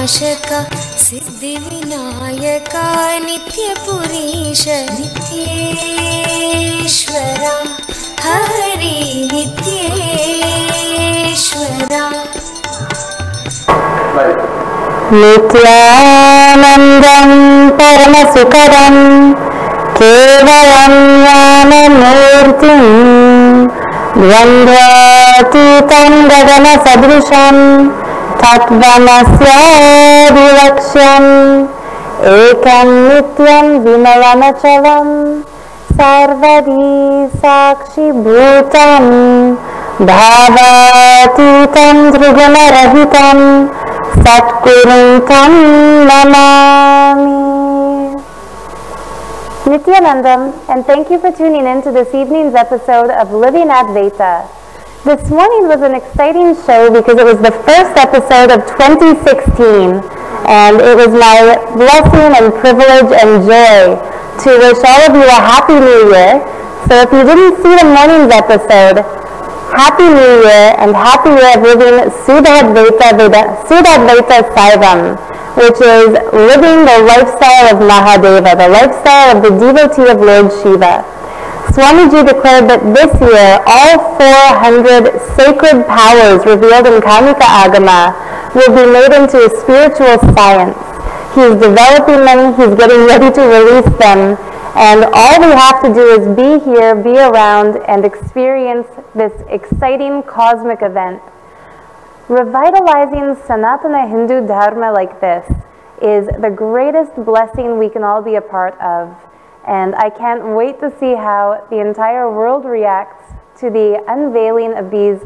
विनाशका सिद्धिविनायका नित्यपुरीश नित्येश्वरा हरि नित्येश्वरा नित्यानन्दं परमसुखदं केवलं ज्ञानमूर्तिं द्वन्द्वातीतं गगनसदृशं तत्त्वमस्यादिलक्ष्यम् एकं नित्यं विमलमचलं सर्वदी साक्षिभूतं भावातीतं त्रिगुणरहितं सत्कुरुं तं Namami. Nithyanandam, and thank you for tuning in to this evening's episode of Living Advaita. This morning was an exciting show because it was the first episode of 2016, and it was my blessing and privilege and joy to wish all of you a Happy New Year. So if you didn't see the morning's episode, Happy New Year and Happy Year of living Sudha Advaita Saivam, which is living the lifestyle of Mahadeva, the lifestyle of the devotee of Lord Shiva. Swamiji declared that this year all 400 sacred powers revealed in Kamika Agama will be made into a spiritual science. He's developing them, he's getting ready to release them, and all we have to do is be here, be around, and experience this exciting cosmic event. Revitalizing Sanatana Hindu Dharma like this is the greatest blessing we can all be a part of. And I can't wait to see how the entire world reacts to the unveiling of these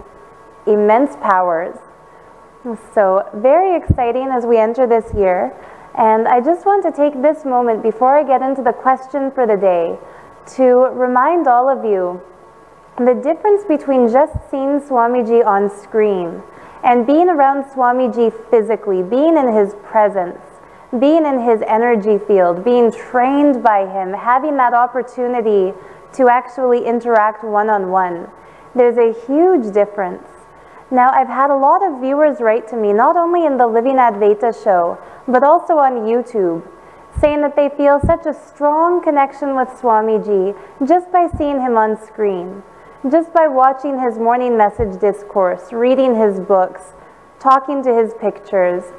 immense powers. So very exciting as we enter this year. And I just want to take this moment before I get into the question for the day to remind all of you the difference between just seeing Swamiji on screen and being around Swamiji physically, being in his presence, being in his energy field, being trained by him, having that opportunity to actually interact one-on-one. There's a huge difference. Now, I've had a lot of viewers write to me, not only in the Living Advaita show, but also on YouTube, saying that they feel such a strong connection with Swamiji just by seeing him on screen, just by watching his morning message discourse, reading his books, talking to his pictures.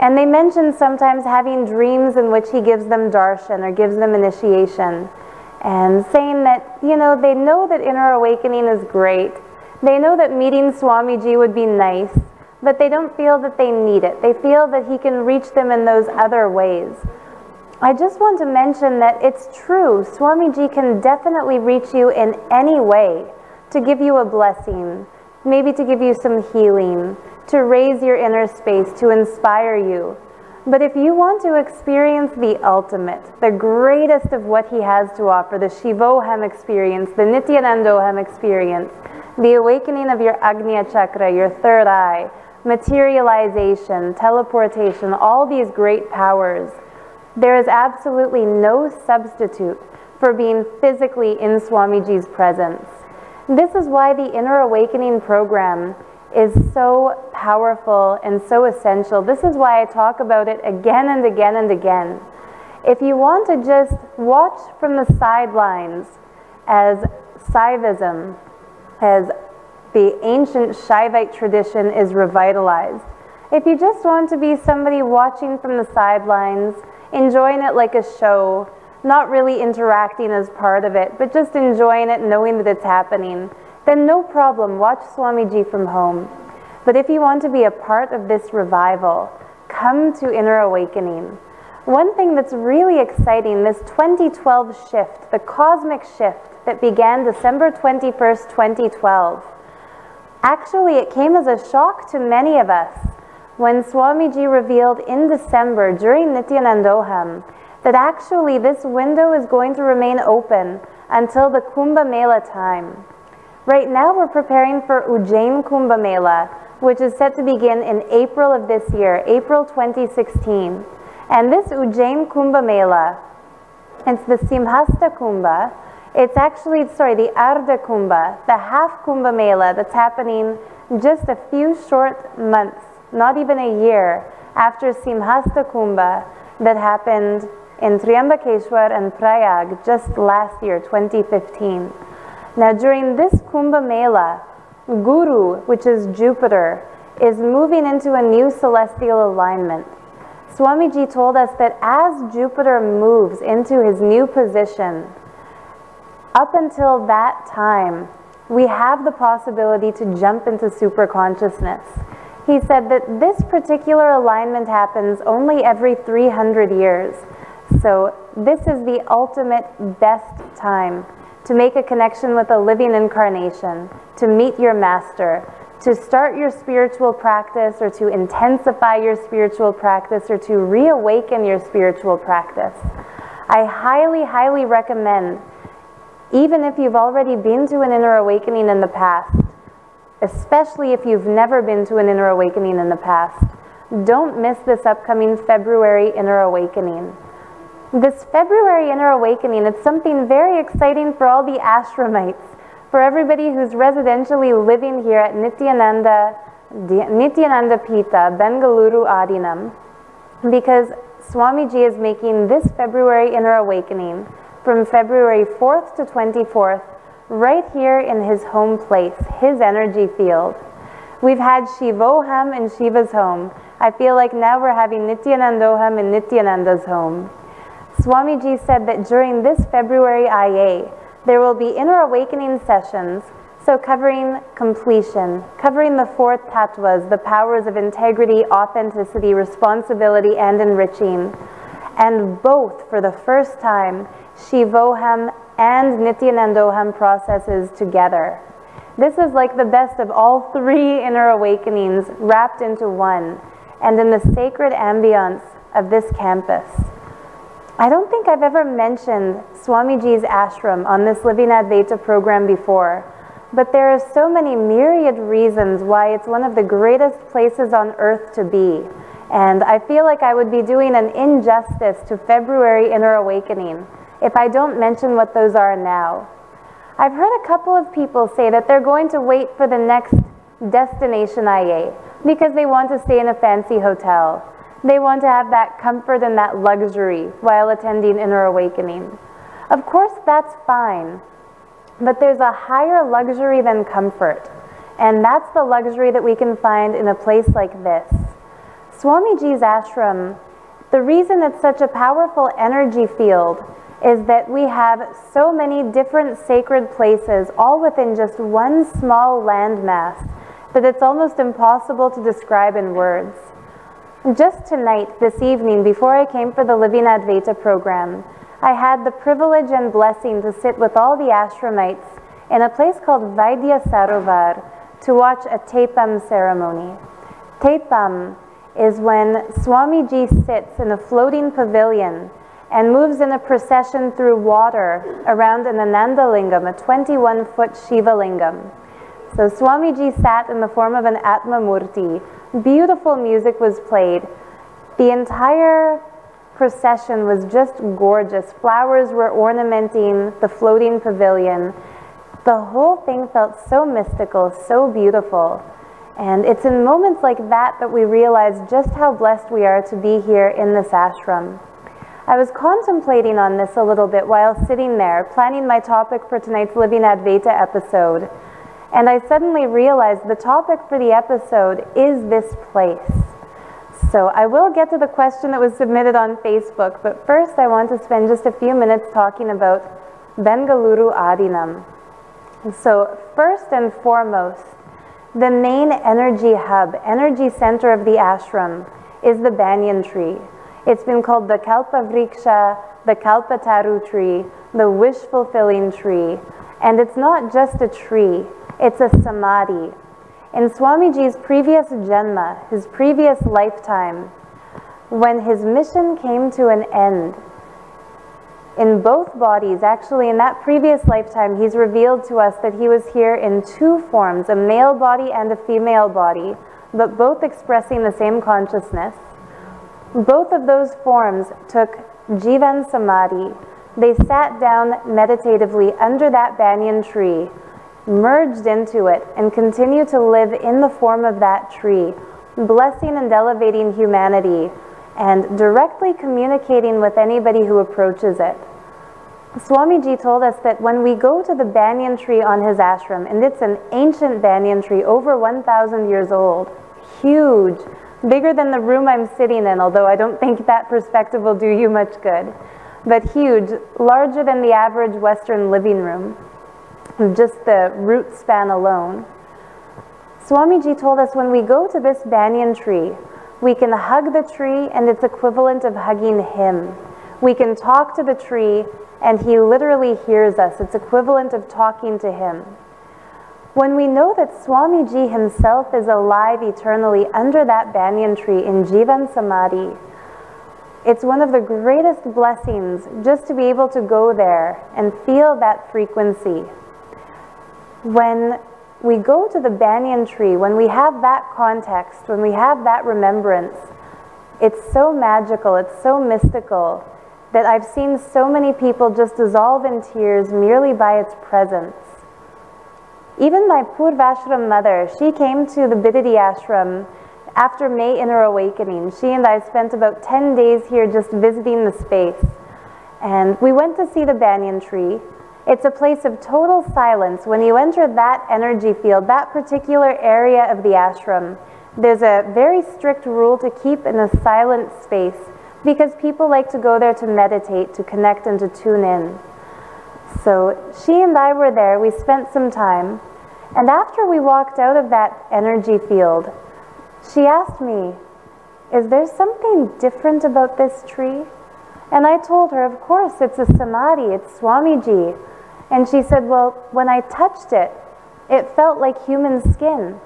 And they mention sometimes having dreams in which he gives them darshan or gives them initiation, and saying that, you know, they know that inner awakening is great. They know that meeting Swamiji would be nice, but they don't feel that they need it. They feel that he can reach them in those other ways. I just want to mention that it's true. Swamiji can definitely reach you in any way to give you a blessing, maybe to give you some healing, to raise your inner space, to inspire you. But if you want to experience the ultimate, the greatest of what he has to offer, the Shivoham experience, the Nityanandoham experience, the awakening of your Agnya Chakra, your third eye, materialization, teleportation, all these great powers, there is absolutely no substitute for being physically in Swamiji's presence. This is why the Inner Awakening program is so powerful and so essential. This is why I talk about it again and again and again. If you want to just watch from the sidelines as Saivism, as the ancient Shaivite tradition is revitalized, if you just want to be somebody watching from the sidelines, enjoying it like a show, not really interacting as part of it, but just enjoying it, knowing that it's happening, then no problem, watch Swamiji from home. But if you want to be a part of this revival, come to Inner Awakening. One thing that's really exciting, this 2012 shift, the cosmic shift that began December 21st, 2012, actually it came as a shock to many of us when Swamiji revealed in December during Nityanandoham that actually this window is going to remain open until the Kumbh Mela time. Right now we're preparing for Ujjain Kumbh Mela, which is set to begin in April of this year, April 2016. And this Ujjain Kumbh Mela, it's the Simhasta Kumbha, it's actually, the Ardha Kumbha, the half Kumbh Mela that's happening just a few short months, not even a year, after Simhasta Kumbha that happened in Triambakeshwar and Prayag just last year, 2015. Now during this Kumbha Mela, Guru, which is Jupiter, is moving into a new celestial alignment. Swamiji told us that as Jupiter moves into his new position, up until that time, we have the possibility to jump into superconsciousness. He said that this particular alignment happens only every 300 years. So this is the ultimate best time to make a connection with a living incarnation, to meet your master, to start your spiritual practice, or to intensify your spiritual practice, or to reawaken your spiritual practice. I highly, highly recommend, even if you've already been to an inner awakening in the past, especially if you've never been to an inner awakening in the past, don't miss this upcoming February inner awakening. This February inner awakening, it's something very exciting for all the Ashramites, for everybody who's residentially living here at Nithyananda Pita, Bengaluru Adheenam, because Swamiji is making this February inner awakening from February 4th to 24th, right here in his home place, his energy field. We've had Shivoham in Shiva's home. I feel like now we're having Nityanandoham in Nityananda's home. Swamiji said that during this February IA, there will be inner awakening sessions, so covering completion, covering the 4 tattvas, the powers of integrity, authenticity, responsibility, and enriching. And both, for the first time, Shivoham and Nityanandoham processes together. This is like the best of all 3 inner awakenings wrapped into one, and in the sacred ambience of this campus. I don't think I've ever mentioned Swamiji's ashram on this Living Advaita program before, but there are so many myriad reasons why it's one of the greatest places on earth to be. And I feel like I would be doing an injustice to February inner awakening if I don't mention what those are now. I've heard a couple of people say that they're going to wait for the next destination IA because they want to stay in a fancy hotel. They want to have that comfort and that luxury while attending inner awakening. Of course, that's fine, but there's a higher luxury than comfort, and that's the luxury that we can find in a place like this. Swamiji's ashram, the reason it's such a powerful energy field is that we have so many different sacred places all within just one small landmass that it's almost impossible to describe in words. Just tonight, this evening, before I came for the Living Advaita program, I had the privilege and blessing to sit with all the Ashramites in a place called Vaidya Sarovar to watch a Tepam ceremony. Tepam is when Swamiji sits in a floating pavilion and moves in a procession through water around an Ananda Lingam, a 21-foot Shiva Lingam. So Swamiji sat in the form of an Atma Murti. Beautiful music was played. The entire procession was just gorgeous. Flowers were ornamenting the floating pavilion. The whole thing felt so mystical, so beautiful. And it's in moments like that that we realize just how blessed we are to be here in this ashram. I was contemplating on this a little bit while sitting there, planning my topic for tonight's Living Advaita episode. And I suddenly realized the topic for the episode is this place. So I will get to the question that was submitted on Facebook, but first I want to spend just a few minutes talking about Bengaluru Adheenam. So first and foremost, the main energy hub, energy center of the ashram is the banyan tree. It's been called the Kalpa Vriksha, the Kalpataru tree, the wish-fulfilling tree. And it's not just a tree, it's a samadhi. In Swamiji's previous janma, his previous lifetime, when his mission came to an end, in both bodies, actually in that previous lifetime, he's revealed to us that he was here in 2 forms, a male body and a female body, but both expressing the same consciousness. Both of those forms took Jivan Samadhi. They sat down meditatively under that banyan tree, merged into it, and continue to live in the form of that tree blessing and elevating humanity, and directly communicating with anybody who approaches it. Swamiji told us that when we go to the banyan tree on his ashram, and it's an ancient banyan tree, over 1,000 years old, huge, bigger than the room I'm sitting in, although I don't think that perspective will do you much good, but huge, larger than the average Western living room, just the root span alone. Swamiji told us when we go to this banyan tree, we can hug the tree and it's equivalent of hugging him. We can talk to the tree and he literally hears us. It's equivalent of talking to him. When we know that Swamiji himself is alive eternally under that banyan tree in Jivan Samadhi, it's one of the greatest blessings just to be able to go there and feel that frequency. When we go to the banyan tree, when we have that context, when we have that remembrance, it's so magical, it's so mystical, that I've seen so many people just dissolve in tears merely by its presence. Even my Purvashram mother, she came to the Bidadi ashram after May Inner Awakening. She and I spent about 10 days here just visiting the space. And we went to see the banyan tree. It's a place of total silence. When you enter that energy field, that particular area of the ashram, there's a very strict rule to keep in a silent space because people like to go there to meditate, to connect and to tune in. So she and I were there, we spent some time, and after we walked out of that energy field, she asked me, is there something different about this tree? And I told her, of course, it's a samadhi, it's Swamiji. And she said, well, when I touched it, it felt like human skin.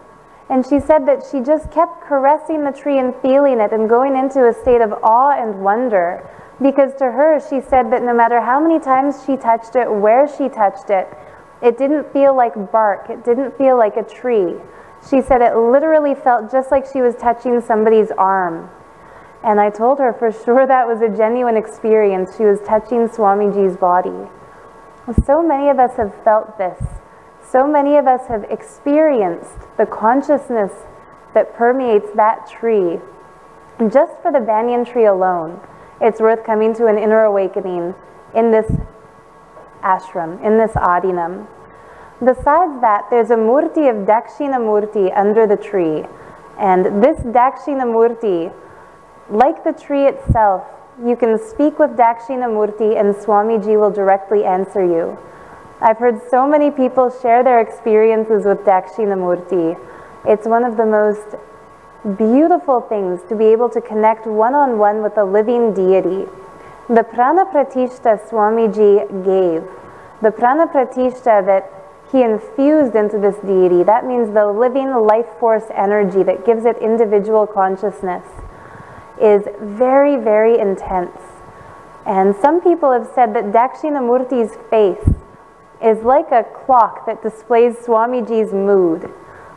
And she said that she just kept caressing the tree and feeling it and going into a state of awe and wonder. Because to her, she said that no matter how many times she touched it, where she touched it, it didn't feel like bark, it didn't feel like a tree. She said it literally felt just like she was touching somebody's arm. And I told her for sure that was a genuine experience. She was touching Swamiji's body. So many of us have felt this. So many of us have experienced the consciousness that permeates that tree. And just for the banyan tree alone, it's worth coming to an inner awakening in this ashram, in this Adheenam. Besides that, there's a murti of Dakshina Murti under the tree. And this Dakshina Murti, like the tree itself, you can speak with Dakshina Murti and Swamiji will directly answer you. I've heard so many people share their experiences with Dakshina Murti. It's one of the most beautiful things to be able to connect one-on-one with a living deity. The Prana Pratishta Swamiji gave, the Prana Pratishta that he infused into this deity, that means the living life force energy that gives it individual consciousness, is very, very intense. And some people have said that Dakshina Murti's face is like a clock that displays Swamiji's mood.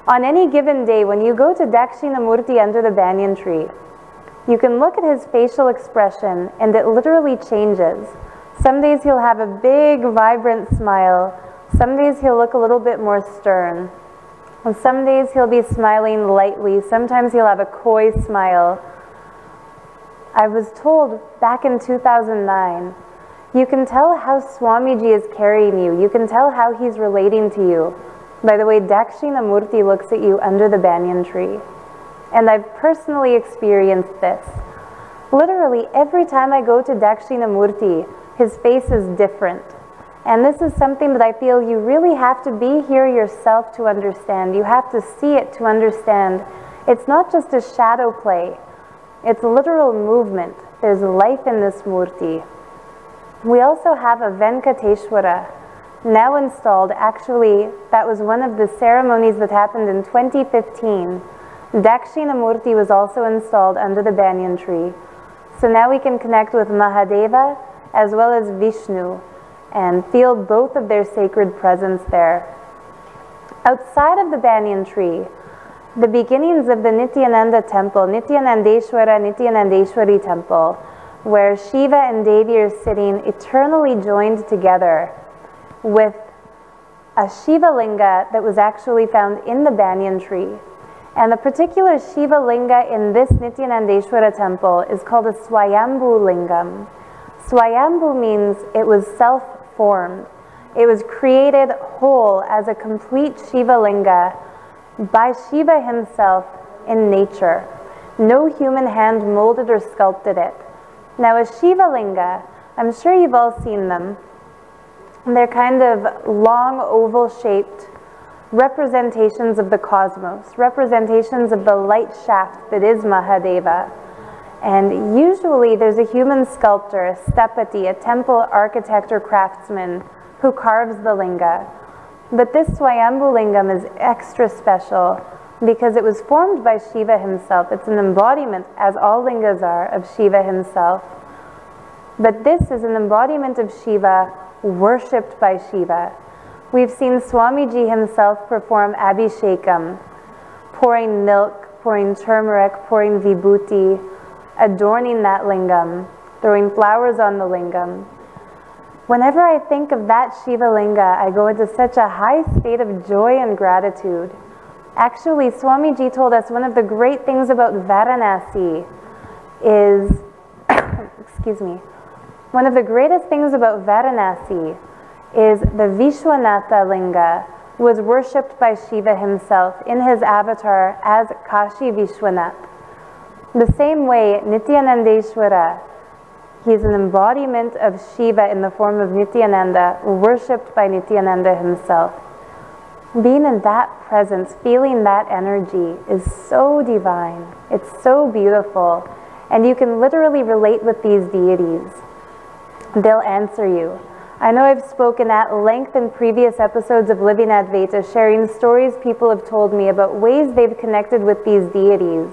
On any given day, when you go to Dakshina Murti under the banyan tree, you can look at his facial expression and it literally changes. Some days he'll have a big, vibrant smile. Some days he'll look a little bit more stern. And some days he'll be smiling lightly. Sometimes he'll have a coy smile. I was told back in 2009, you can tell how Swamiji is carrying you. You can tell how he's relating to you by the way Dakshina Murti looks at you under the banyan tree. And I've personally experienced this. Literally, every time I go to Dakshina Murti, his face is different. And this is something that I feel you really have to be here yourself to understand. You have to see it to understand. It's not just a shadow play. It's literal movement. There's life in this Murti. We also have a Venkateshwara now installed. Actually, that was one of the ceremonies that happened in 2015. Dakshina Murti was also installed under the banyan tree. So now we can connect with Mahadeva as well as Vishnu and feel both of their sacred presence there. Outside of the banyan tree, the beginnings of the Nityananda temple, Nityanandeshwara, Nityanandeshwari temple, where Shiva and Devi are sitting eternally joined together with a Shiva linga that was actually found in the banyan tree. And the particular Shiva Linga in this Nityanandeshwara temple is called a Swayambhu Lingam. Swayambhu means it was self-formed. It was created whole as a complete Shiva Linga by Shiva himself in nature. No human hand molded or sculpted it. Now a Shiva Linga, I'm sure you've all seen them. They're kind of long oval-shaped representations of the cosmos, representations of the light shaft that is Mahadeva. And usually there's a human sculptor, a stepati, a temple architect or craftsman who carves the linga. But this Swayambhu Lingam is extra special because it was formed by Shiva himself. It's an embodiment, as all lingas are, of Shiva himself. But this is an embodiment of Shiva, worshipped by Shiva. We've seen Swamiji himself perform Abhishekam, pouring milk, pouring turmeric, pouring vibhuti, adorning that lingam, throwing flowers on the lingam. Whenever I think of that Shiva Linga, I go into such a high state of joy and gratitude. Actually, Swamiji told us one of the great things about Varanasi is, excuse me, one of the greatest things about Varanasi is the Vishwanatha Linga was worshipped by Shiva himself in his avatar as Kashi Vishwanath. The same way, Nityanandeshwara, he's an embodiment of Shiva in the form of Nityananda, worshipped by Nityananda himself. Being in that presence, feeling that energy is so divine. It's so beautiful. And you can literally relate with these deities. They'll answer you. I know I've spoken at length in previous episodes of Living Advaita, sharing stories people have told me about ways they've connected with these deities.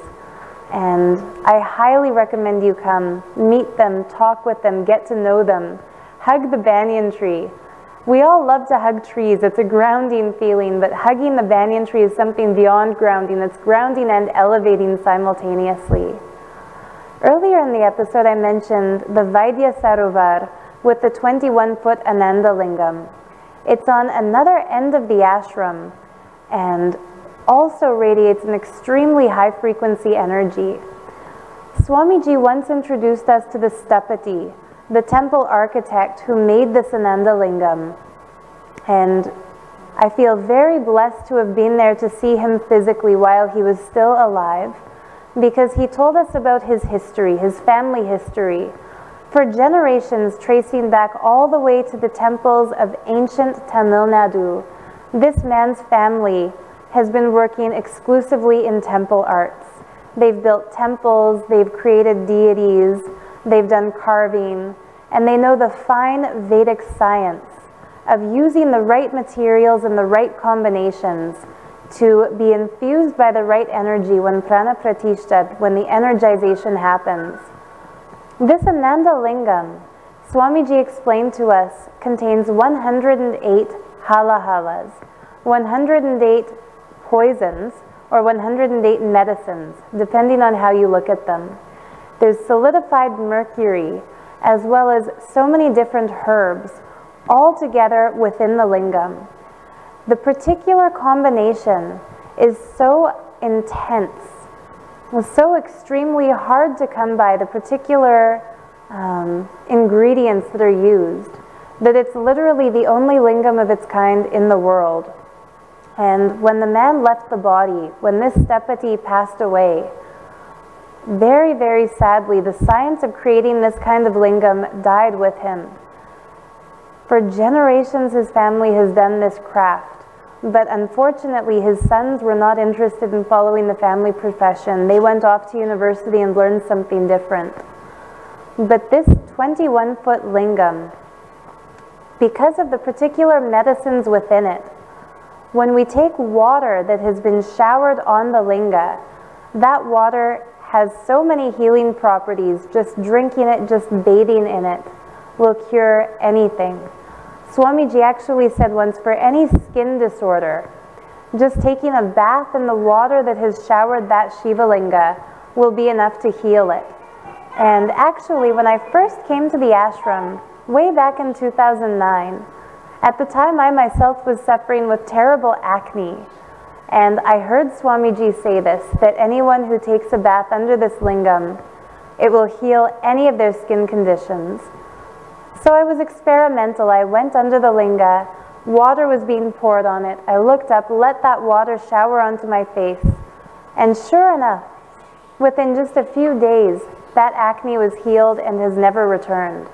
And I highly recommend you come, meet them, talk with them, get to know them, hug the banyan tree. We all love to hug trees. It's a grounding feeling, but hugging the banyan tree is something beyond grounding. It's grounding and elevating simultaneously. Earlier in the episode, I mentioned the Vaidya Sarovar with the 21-foot Ananda Lingam. It's on another end of the ashram and also radiates an extremely high-frequency energy. Swamiji once introduced us to the Stapati, the temple architect who made this Ananda Lingam. And I feel very blessed to have been there to see him physically while he was still alive, because he told us about his history, his family history, for generations tracing back all the way to the temples of ancient Tamil Nadu. This man's family has been working exclusively in temple arts. They've built temples, they've created deities, they've done carving, and they know the fine Vedic science of using the right materials and the right combinations to be infused by the right energy when prana pratishtha, when the energization happens. This Ananda Lingam, Swamiji explained to us, contains 108 halahalas, 108 poisons, or 108 medicines, depending on how you look at them. There's solidified mercury, as well as so many different herbs, all together within the lingam. The particular combination is so intense, so extremely hard to come by, the particular ingredients that are used, that it's literally the only lingam of its kind in the world. And when the man left the body, when this Stepati passed away, very, very sadly, the science of creating this kind of lingam died with him. For generations, his family has done this craft, but unfortunately, his sons were not interested in following the family profession. They went off to university and learned something different. But this 21-foot lingam, because of the particular medicines within it, when we take water that has been showered on the linga, that water has so many healing properties. Just drinking it, just bathing in it will cure anything. Swamiji actually said once, for any skin disorder, just taking a bath in the water that has showered that Shiva Linga will be enough to heal it. And actually, when I first came to the ashram, way back in 2009, at the time I myself was suffering with terrible acne. And I heard Swamiji say this, that anyone who takes a bath under this lingam, it will heal any of their skin conditions. So I was experimental. I went under the linga, water was being poured on it. I looked up, let that water shower onto my face. And sure enough, within just a few days, that acne was healed and has never returned.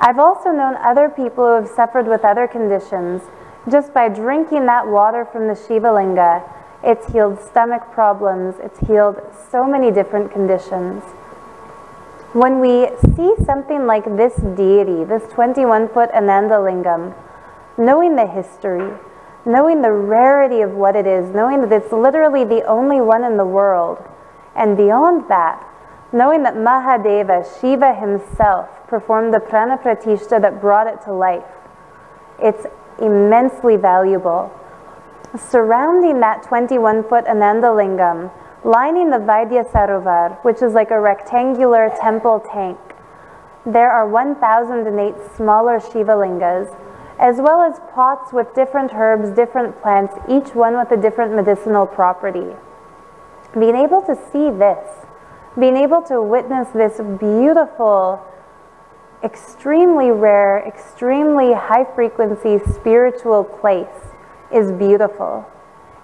I've also known other people who have suffered with other conditions. Just by drinking that water from the Shiva linga, it's healed stomach problems, it's healed so many different conditions. When we see something like this deity, this 21-foot Ananda Lingam, knowing the history, knowing the rarity of what it is, knowing that it's literally the only one in the world, and beyond that, knowing that Mahadeva, Shiva himself, performed the prana pratishta that brought it to life, it's immensely valuable. Surrounding that 21-foot Ananda Lingam, lining the Vaidya Sarovar, which is like a rectangular temple tank, there are 1,008 smaller Shiva lingas, as well as pots with different herbs, different plants, each one with a different medicinal property. Being able to see this, being able to witness this beautiful, extremely rare, extremely high-frequency spiritual place is beautiful.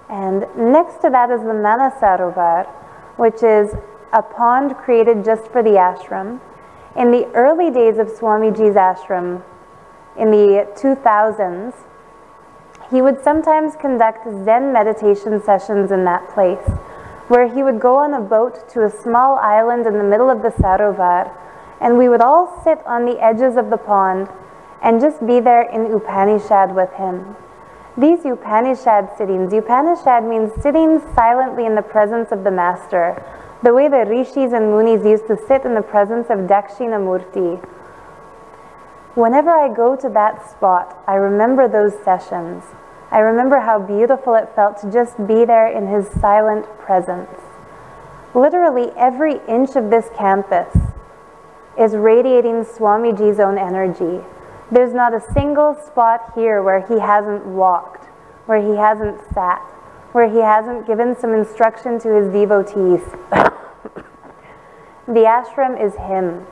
And next to that is the Manasarovar, which is a pond created just for the ashram. In the early days of Swamiji's ashram, in the 2000s, he would sometimes conduct Zen meditation sessions in that place, where he would go on a boat to a small island in the middle of the Sarovar, and we would all sit on the edges of the pond and just be there in Upanishad with him. These Upanishad sittings, Upanishad means sitting silently in the presence of the master, the way the rishis and munis used to sit in the presence of Dakshinamurti. Whenever I go to that spot, I remember those sessions. I remember how beautiful it felt to just be there in his silent presence. Literally every inch of this campus is radiating Swamiji's own energy. There's not a single spot here where he hasn't walked, where he hasn't sat, where he hasn't given some instruction to his devotees. The ashram is him.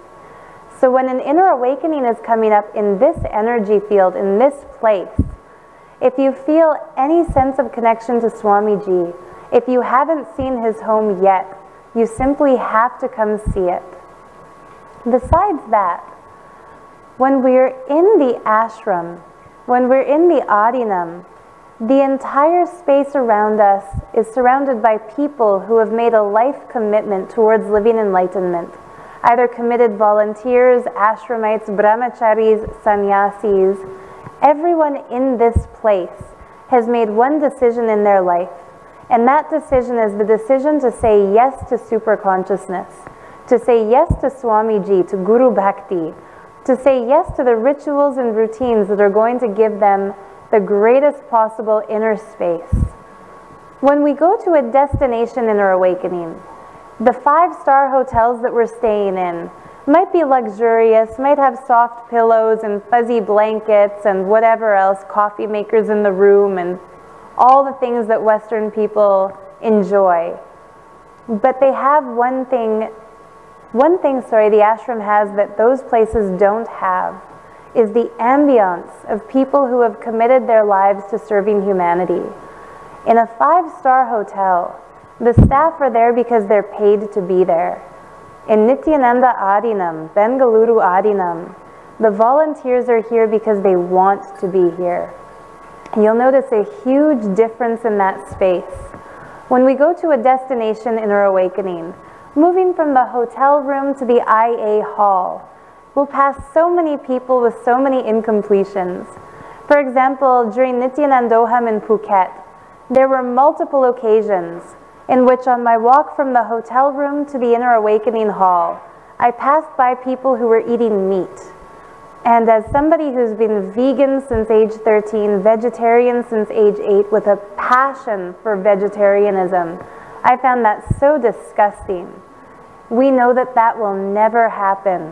So when an inner awakening is coming up in this energy field, in this place, if you feel any sense of connection to Swamiji, if you haven't seen his home yet, you simply have to come see it. Besides that, when we're in the ashram, when we're in the Adheenam, the entire space around us is surrounded by people who have made a life commitment towards living enlightenment, either committed volunteers, ashramites, brahmacharis, sannyasis. Everyone in this place has made one decision in their life, and that decision is the decision to say yes to superconsciousness, to say yes to Swamiji, to Guru Bhakti, to say yes to the rituals and routines that are going to give them the greatest possible inner space. When we go to a destination inner awakening, the 5-star hotels that we're staying in might be luxurious, might have soft pillows and fuzzy blankets and whatever else, coffee makers in the room and all the things that Western people enjoy. But they have one thing the ashram has that those places don't have, is the ambience of people who have committed their lives to serving humanity. In a 5-star hotel, the staff are there because they're paid to be there. In Nithyananda Adheenam, Bengaluru Adheenam, the volunteers are here because they want to be here. You'll notice a huge difference in that space. When we go to a destination inner awakening, moving from the hotel room to the IA hall, we'll pass so many people with so many incompletions. For example, during Nithyanandoham in Phuket, there were multiple occasions in which on my walk from the hotel room to the inner awakening hall, I passed by people who were eating meat. And as somebody who's been vegan since age 13, vegetarian since age 8, with a passion for vegetarianism, I found that so disgusting. We know that that will never happen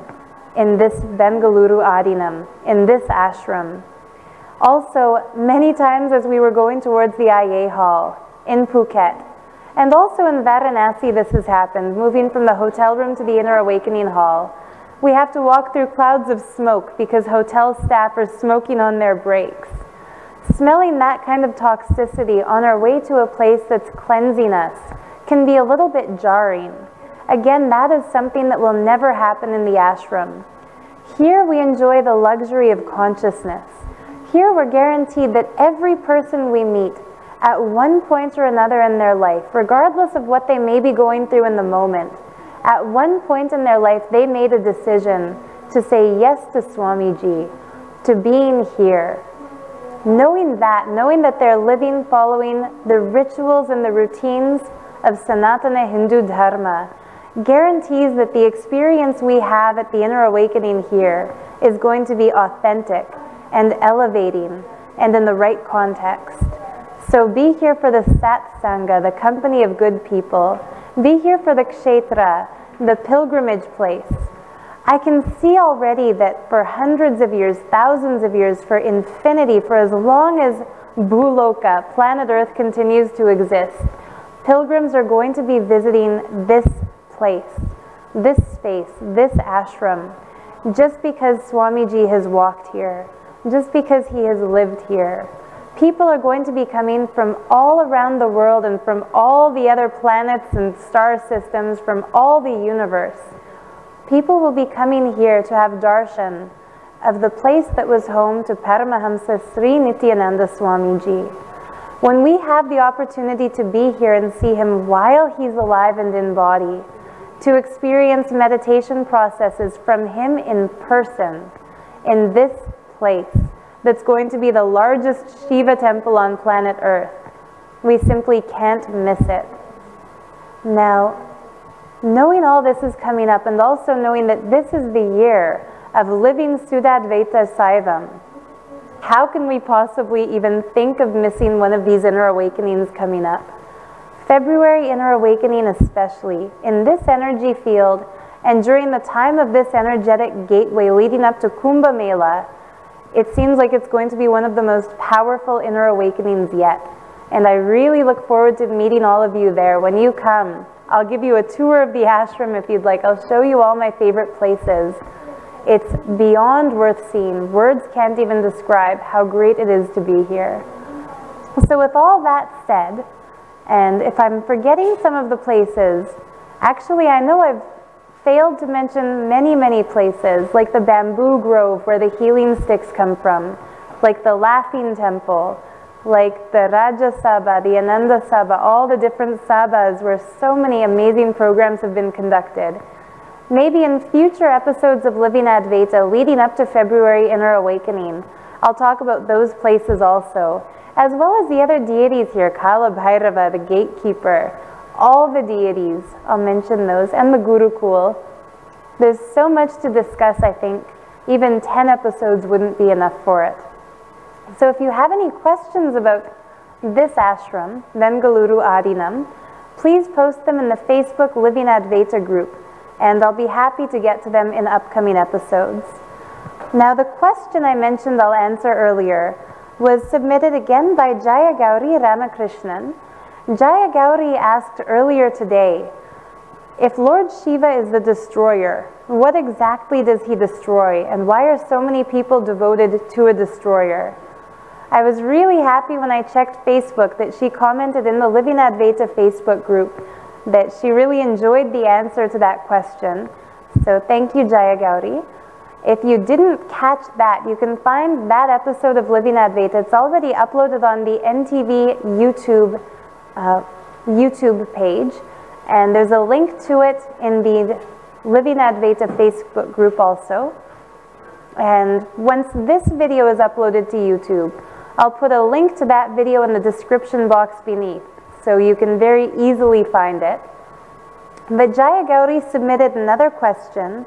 in this Bengaluru Adheenam, in this ashram. Also, many times as we were going towards the IA hall, in Phuket. And also in Varanasi this has happened, moving from the hotel room to the Inner Awakening Hall. We have to walk through clouds of smoke because hotel staff are smoking on their breaks. Smelling that kind of toxicity on our way to a place that's cleansing us can be a little bit jarring. Again, that is something that will never happen in the ashram. Here we enjoy the luxury of consciousness. Here we're guaranteed that every person we meet at one point or another in their life, regardless of what they may be going through in the moment, at one point in their life they made a decision to say yes to Swamiji, to being here. Knowing that they're living following the rituals and the routines of Sanatana Hindu Dharma guarantees that the experience we have at the Inner Awakening here is going to be authentic and elevating and in the right context. So be here for the Satsanga, the company of good people. Be here for the Kshetra, the pilgrimage place. I can see already that for hundreds of years, thousands of years, for infinity, for as long as Bhuloka, planet Earth, continues to exist, pilgrims are going to be visiting this place, this space, this ashram, just because Swamiji has walked here, just because he has lived here. People are going to be coming from all around the world and from all the other planets and star systems, from all the universe. People will be coming here to have darshan of the place that was home to Paramahamsa Sri Nithyananda Swamiji. When we have the opportunity to be here and see him while he's alive and in body, to experience meditation processes from him in person, in this place, that's going to be the largest Shiva temple on planet Earth, we simply can't miss it. Now, knowing all this is coming up and also knowing that this is the year of living Suddhadvaita Saivam, how can we possibly even think of missing one of these inner awakenings coming up? February Inner Awakening especially, in this energy field and during the time of this energetic gateway leading up to Kumbh Mela, it seems like it's going to be one of the most powerful inner awakenings yet. And I really look forward to meeting all of you there. When you come, I'll give you a tour of the ashram if you'd like. I'll show you all my favorite places. It's beyond worth seeing. Words can't even describe how great it is to be here. So with all that said, and if I'm forgetting some of the places, actually I know I've failed to mention many places, like the bamboo grove where the healing sticks come from, like the Laughing Temple, like the Raja Sabha, the Ananda Sabha, all the different sabhas where so many amazing programs have been conducted. Maybe in future episodes of Living Advaita leading up to February Inner Awakening, I'll talk about those places also, as well as the other deities here, Kala Bhairava, the gatekeeper, all the deities, I'll mention those, and the Gurukul. There's so much to discuss, I think. Even 10 episodes wouldn't be enough for it. So if you have any questions about this ashram, Bengaluru Adheenam, please post them in the Facebook Living Advaita group, and I'll be happy to get to them in upcoming episodes. Now the question I mentioned I'll answer earlier was submitted again by Jaya Gauri Ramakrishnan. Jaya Gauri asked earlier today, if Lord Shiva is the destroyer, what exactly does he destroy, and why are so many people devoted to a destroyer? I was really happy when I checked Facebook that she commented in the Living Advaita Facebook group that she really enjoyed the answer to that question. So thank you, Jaya Gauri. If you didn't catch that, you can find that episode of Living Advaita. It's already uploaded on the NTV YouTube page, and there's a link to it in the Living Advaita Facebook group also. And once this video is uploaded to YouTube, I'll put a link to that video in the description box beneath, so you can very easily find it. But Jaya Gauri submitted another question,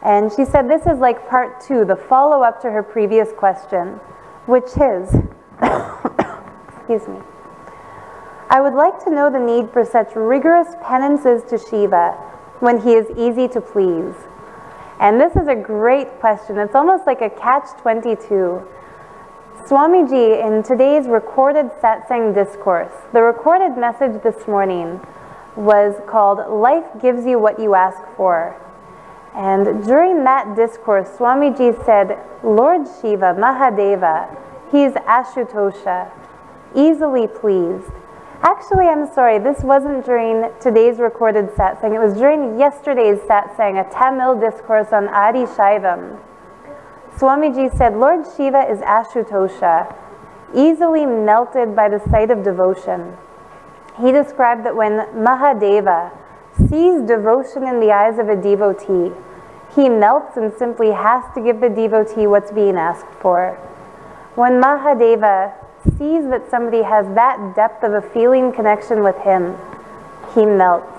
and she said this is like part 2, the follow-up to her previous question, which is, excuse me, I would like to know the need for such rigorous penances to Shiva when he is easy to please. And this is a great question. It's almost like a catch-22. Swamiji, in today's recorded satsang discourse, the recorded message this morning was called Life Gives You What You Ask For. And during that discourse, Swamiji said, Lord Shiva, Mahadeva, he's Ashutosha, easily pleased. Actually, I'm sorry, this wasn't during today's recorded satsang. It was during yesterday's satsang, a Tamil discourse on Adi Shaivam. Swamiji said, Lord Shiva is Ashutosha, easily melted by the sight of devotion. He described that when Mahadeva sees devotion in the eyes of a devotee, he melts and simply has to give the devotee what's being asked for. When Mahadeva sees that somebody has that depth of a feeling connection with him, he melts.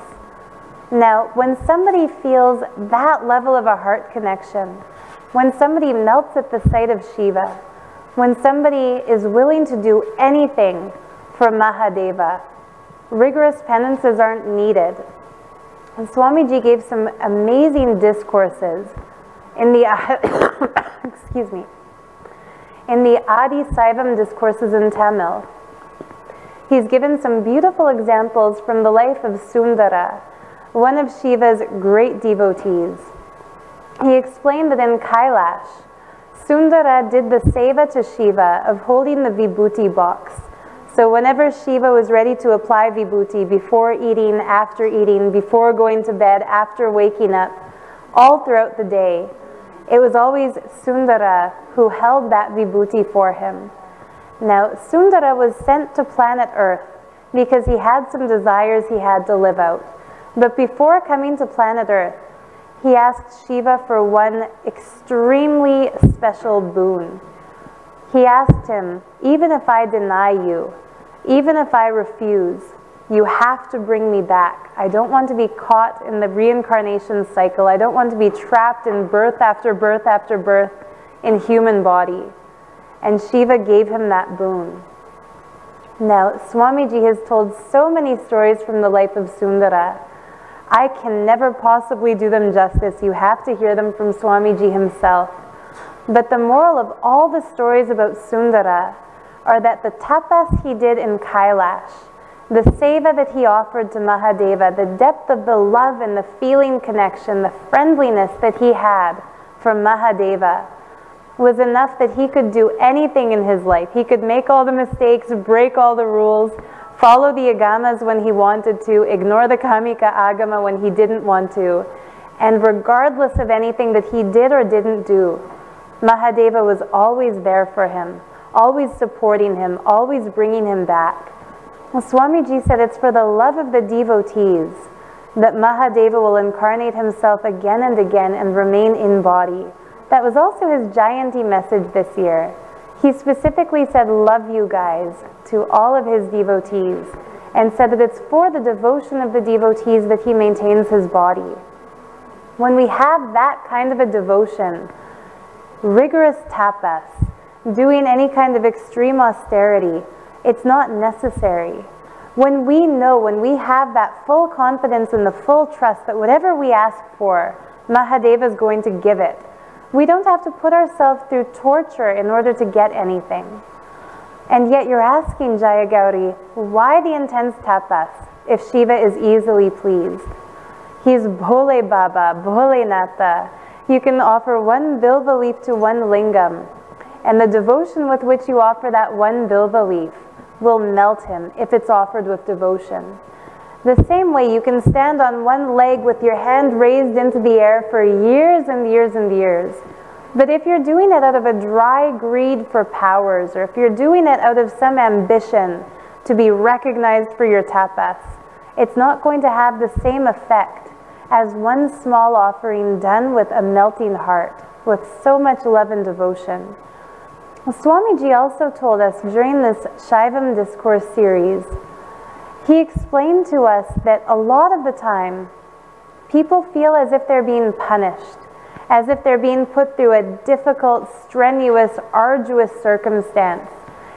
Now, when somebody feels that level of a heart connection, when somebody melts at the sight of Shiva, when somebody is willing to do anything for Mahadeva, rigorous penances aren't needed. And Swamiji gave some amazing discourses in the excuse me, in the Adi Saivam discourses in Tamil. He's given some beautiful examples from the life of Sundara, one of Shiva's great devotees. He explained that in Kailash, Sundara did the seva to Shiva of holding the vibhuti box. So whenever Shiva was ready to apply vibhuti, before eating, after eating, before going to bed, after waking up, all throughout the day, it was always Sundara who held that vibhuti for him. Now, Sundara was sent to planet Earth because he had some desires he had to live out. But before coming to planet Earth, he asked Shiva for one extremely special boon. He asked him, even if I deny you, even if I refuse, you have to bring me back. I don't want to be caught in the reincarnation cycle. I don't want to be trapped in birth after birth after birth in human body. And Shiva gave him that boon. Now, Swamiji has told so many stories from the life of Sundara. I can never possibly do them justice. You have to hear them from Swamiji himself. But the moral of all the stories about Sundara are that the tapas he did in Kailash, the seva that he offered to Mahadeva, the depth of the love and the feeling connection, the friendliness that he had for Mahadeva was enough that he could do anything in his life. He could make all the mistakes, break all the rules, follow the agamas when he wanted to, ignore the kamika agama when he didn't want to. And regardless of anything that he did or didn't do, Mahadeva was always there for him, always supporting him, always bringing him back. Well, Swamiji said it's for the love of the devotees that Mahadeva will incarnate himself again and again and remain in body. That was also his Jayanti message this year. He specifically said, love you guys, to all of his devotees, and said that it's for the devotion of the devotees that he maintains his body. When we have that kind of a devotion, rigorous tapas, doing any kind of extreme austerity, it's not necessary. When we know, when we have that full confidence and the full trust that whatever we ask for, Mahadeva is going to give it, we don't have to put ourselves through torture in order to get anything. And yet you're asking, Jaya Gauri, why the intense tapas if Shiva is easily pleased? He's Bhole Baba, Bhole Nata. You can offer one bilva leaf to one lingam, and the devotion with which you offer that one bilva leaf will melt him if it's offered with devotion. The same way you can stand on one leg with your hand raised into the air for years and years and years. But if you're doing it out of a dry greed for powers, or if you're doing it out of some ambition to be recognized for your tapas, it's not going to have the same effect as one small offering done with a melting heart, with so much love and devotion. Swamiji also told us during this Shaivam discourse series, he explained to us that a lot of the time, people feel as if they're being punished, as if they're being put through a difficult, strenuous, arduous circumstance,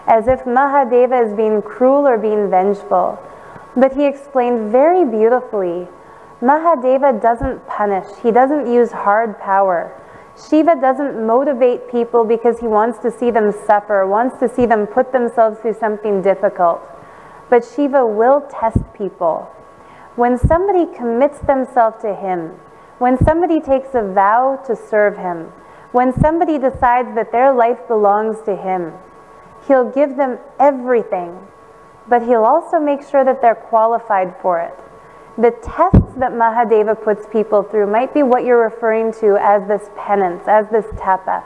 as if Mahadeva is being cruel or being vengeful. But he explained very beautifully, Mahadeva doesn't punish, he doesn't use hard power. Shiva doesn't motivate people because he wants to see them suffer, wants to see them put themselves through something difficult. But Shiva will test people. When somebody commits themselves to him, when somebody takes a vow to serve him, when somebody decides that their life belongs to him, he'll give them everything, but he'll also make sure that they're qualified for it. The tests that Mahadeva puts people through might be what you're referring to as this penance, as this tapas.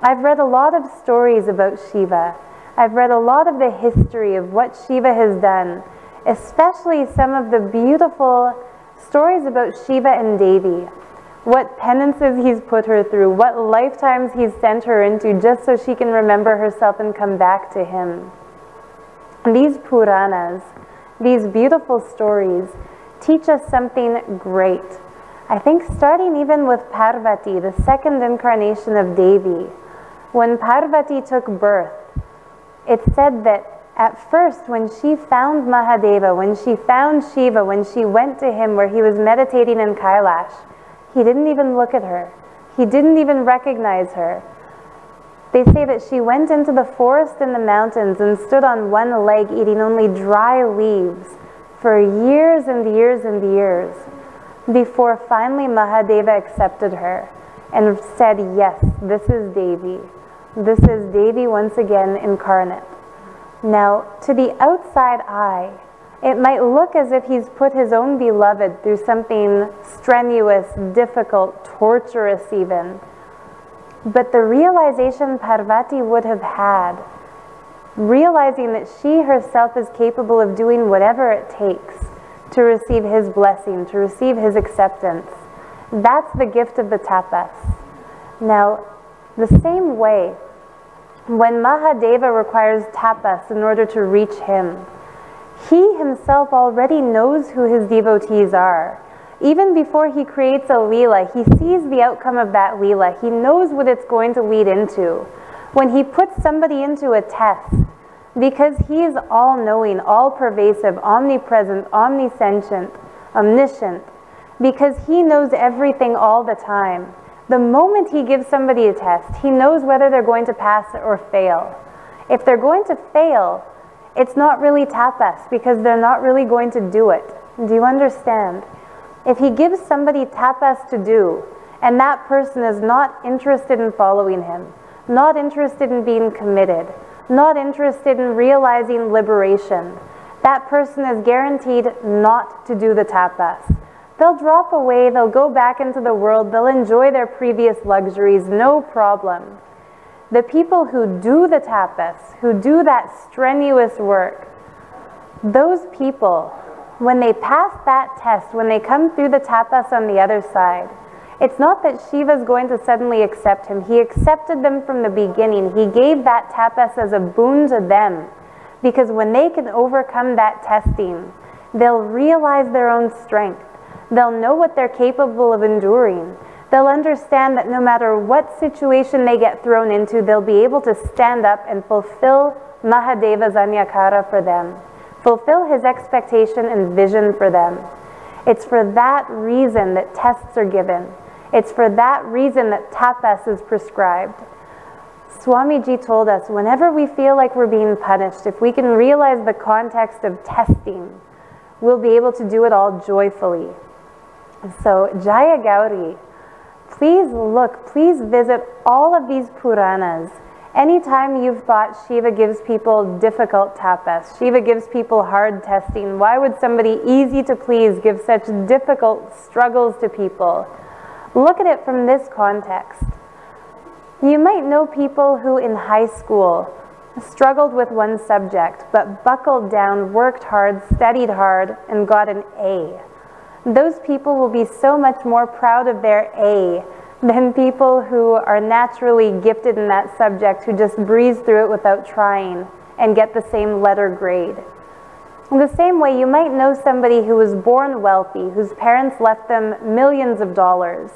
I've read a lot of stories about Shiva. I've read a lot of the history of what Shiva has done, especially some of the beautiful stories about Shiva and Devi. What penances he's put her through, what lifetimes he's sent her into just so she can remember herself and come back to him. These Puranas, these beautiful stories, teach us something great. I think starting even with Parvati, the second incarnation of Devi. When Parvati took birth, it said that at first when she found Mahadeva, when she found Shiva, when she went to him where he was meditating in Kailash, he didn't even look at her. He didn't even recognize her. They say that she went into the forest in the mountains and stood on one leg eating only dry leaves for years and years and years before finally Mahadeva accepted her and said, yes, this is Devi. This is Devi once again incarnate. Now, to the outside eye, it might look as if he's put his own beloved through something strenuous, difficult, torturous even. But the realization Parvati would have had, realizing that she herself is capable of doing whatever it takes to receive his blessing, to receive his acceptance, that's the gift of the tapas. Now, the same way, when Mahadeva requires tapas in order to reach him, he himself already knows who his devotees are. Even before he creates a Leela, he sees the outcome of that Leela. He knows what it's going to lead into. When he puts somebody into a test, because he is all-knowing, all-pervasive, omnipresent, omniscient, omniscient, because he knows everything all the time, the moment he gives somebody a test, he knows whether they're going to pass or fail. If they're going to fail, it's not really tapas because they're not really going to do it. Do you understand? If he gives somebody tapas to do, and that person is not interested in following him, not interested in being committed, not interested in realizing liberation, that person is guaranteed not to do the tapas. They'll drop away, they'll go back into the world, they'll enjoy their previous luxuries, no problem. The people who do the tapas, who do that strenuous work, those people, when they pass that test, when they come through the tapas on the other side, it's not that Shiva is going to suddenly accept him. He accepted them from the beginning. He gave that tapas as a boon to them, because when they can overcome that testing, they'll realize their own strength. They'll know what they're capable of enduring. They'll understand that no matter what situation they get thrown into, they'll be able to stand up and fulfill Mahadeva's anyakara for them. Fulfill his expectation and vision for them. It's for that reason that tests are given. It's for that reason that tapas is prescribed. Swamiji told us, whenever we feel like we're being punished, if we can realize the context of testing, we'll be able to do it all joyfully. So, Jaya Gauri, please look, please visit all of these Puranas. Anytime you've thought Shiva gives people difficult tapas, Shiva gives people hard testing, why would somebody easy to please give such difficult struggles to people? Look at it from this context. You might know people who in high school struggled with one subject, but buckled down, worked hard, studied hard, and got an A. Those people will be so much more proud of their A than people who are naturally gifted in that subject, who just breeze through it without trying and get the same letter grade. In the same way, you might know somebody who was born wealthy, whose parents left them millions of dollars.